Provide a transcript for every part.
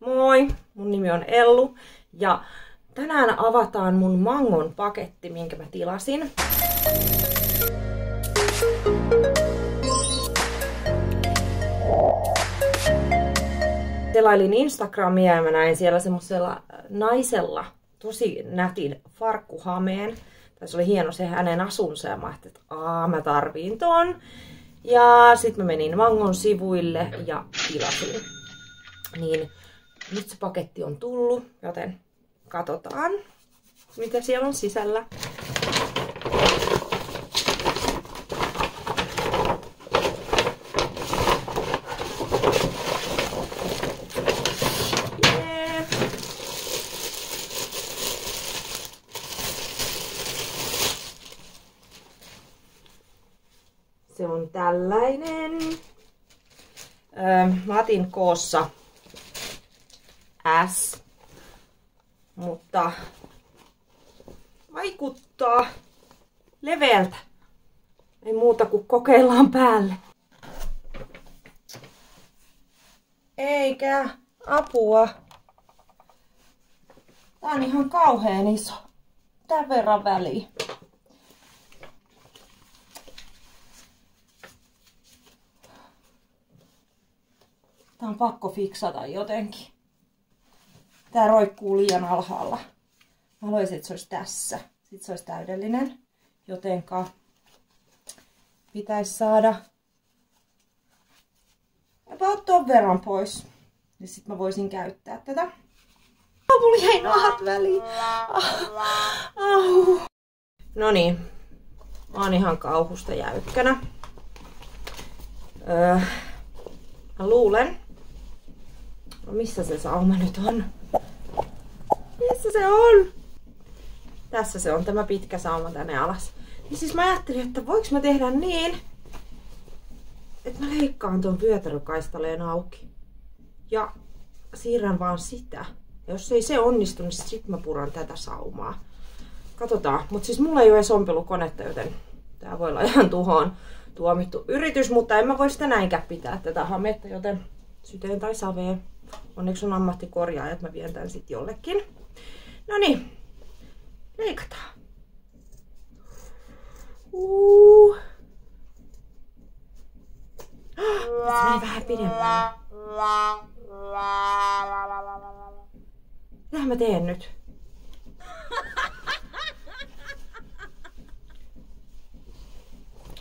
Moi, mun nimi on Ellu ja tänään avataan mun mangon paketti, minkä mä tilasin. Selailin Instagramia ja mä näin siellä semmosella naisella tosi nätin farkkuhameen. Se oli hieno se hänen asunsa ja mä ajattelin, että mä tarviin ton. Ja sit mä menin Mangon sivuille ja tilasin. Niin nyt se paketti on tullut, joten katsotaan mitä siellä on sisällä. Se on tällainen. Mä otin koossa S, mutta vaikuttaa leveältä. Ei muuta kuin kokeillaan päälle. Eikä apua. Tää on ihan kauheen iso. Tän verran väliä. Tää on pakko fiksata jotenkin. Tää roikkuu liian alhaalla. Mä haluaisin, että se olisi tässä. Sitten se olisi täydellinen. Jotenka pitäisi saada about ton verran pois. Ja sit mä voisin käyttää tätä. Mulla jäi nahat väliin. Noniin. Mä oon ihan kauhusta jäykkänä. Mä luulen. No missä se sauma nyt on? Missä se on? Tässä se on, tämä pitkä sauma tänne alas. Ja siis mä ajattelin, että voiko mä tehdä niin, että mä leikkaan ton vyötärökaistaleen auki. Ja siirrän vaan sitä. Ja jos ei se onnistu, niin sit mä puran tätä saumaa. Katsotaan. Mut siis mulla ei ole edes ompelukonetta, joten tää voi olla ihan tuhoon tuomittu yritys. Mutta en mä voi sitä näinkään pitää tätä hametta, joten syteen tai saveen. Onneksi on ammattikorjaaja, että mä vien tän sit jollekin. No niin, leikataan. Nyt se meni vähän pidemmälle. Mitähän mä teen nyt?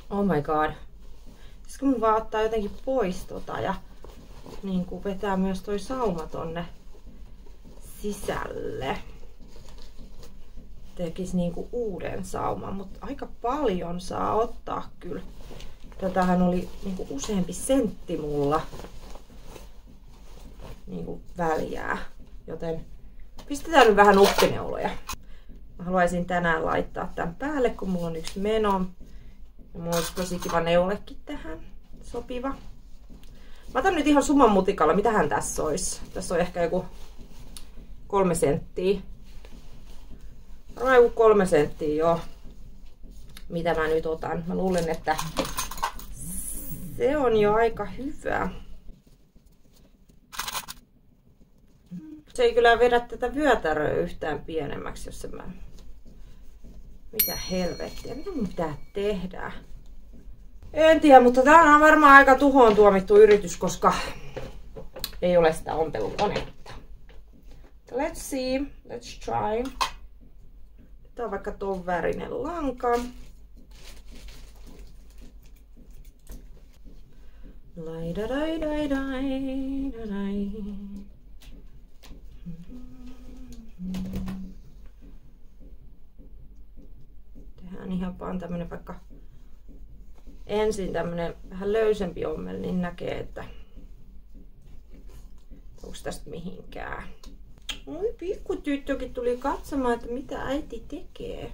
Oh my god. Pitäisikö mun vaan ottaa jotenkin pois tota ja niin kuin vetää myös toi sauma tonne sisälle. Tekis niinku uuden sauman, mutta aika paljon saa ottaa kyllä. Tätähän oli niinku useampi sentti mulla niinku väljää, joten pistetään nyt vähän uppineuloja. Mä haluaisin tänään laittaa tän päälle, kun mulla on yksi meno. Ja mulla olisi tosi kiva neulekin tähän sopiva. Mä otan nyt ihan summan mutikalla, mitähän tässä olisi. Tässä on ehkä joku 3 senttiä. Varmaan joku 3 senttiä joo. Mitä mä nyt otan. Mä luulen, että se on jo aika hyvä. Se ei kyllä vedä tätä vyötäröä yhtään pienemmäksi, jos mä... Mitä helvettiä? Mitä mun pitää tehdä? En tiedä, mutta tää on varmaan aika tuhoon tuomittu yritys, koska ei ole sitä ompelukonetta. Let's see. Let's try. Tää on vaikka ton värinen lanka. Tehdään ihan vaan tämmönen vaikka ensin tämmönen vähän löysempi ommel, niin näkee, että onko tästä mihinkään. Oi, pikkutyttökin tuli katsomaan, että mitä äiti tekee.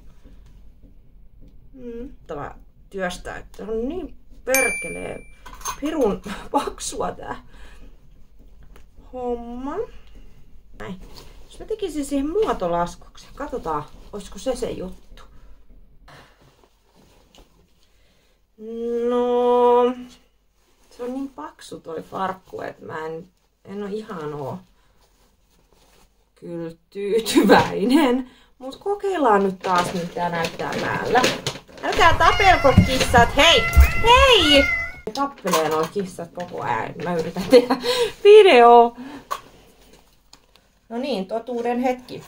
Tämä työstää, että on niin perkelee pirun paksua tää homma. Näin. Jos mä tekisin siihen muotolaskuksen, katsotaan, olisiko se juttu. No, se on niin paksu toi farkku, että mä en oo ihan kyllä tyytyväinen. Mut kokeillaan nyt taas, mitä näyttää täällä. Älkää tapelko kissat, hei! Hei! Tappelee noi kissat koko ajan. Mä yritän tehdä video. No niin, totuuden hetki.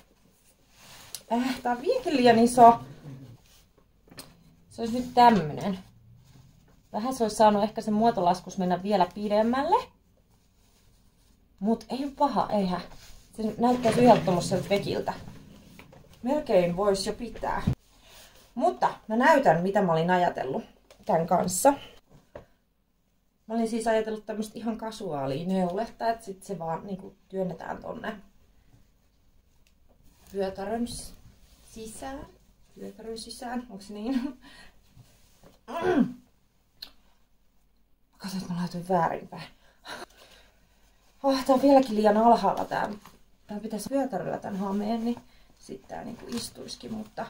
Tää on vieläkin liian iso. Se olisi nyt tämmönen. Vähän se olisi saanut ehkä sen muotolaskus mennä vielä pidemmälle. Mut ei paha, eihän. Se näyttäisi yhdeltä tommoselta vekiltä. Melkein vois jo pitää. Mutta mä näytän, mitä mä olin ajatellut tän kanssa. Mä olin siis ajatellut tämmöstä ihan kasuaalia neuletta, että sit se vaan niinku työnnetään tonne vyötärön sisään. Vyötärön sisään, onko se niin? Katsotaan, että mä laitoin väärinpäin. Tää on vieläkin liian alhaalla tää. Tää pitäisi vyötäröllä tän hameen, niin sit tää niinku istuisikin, mutta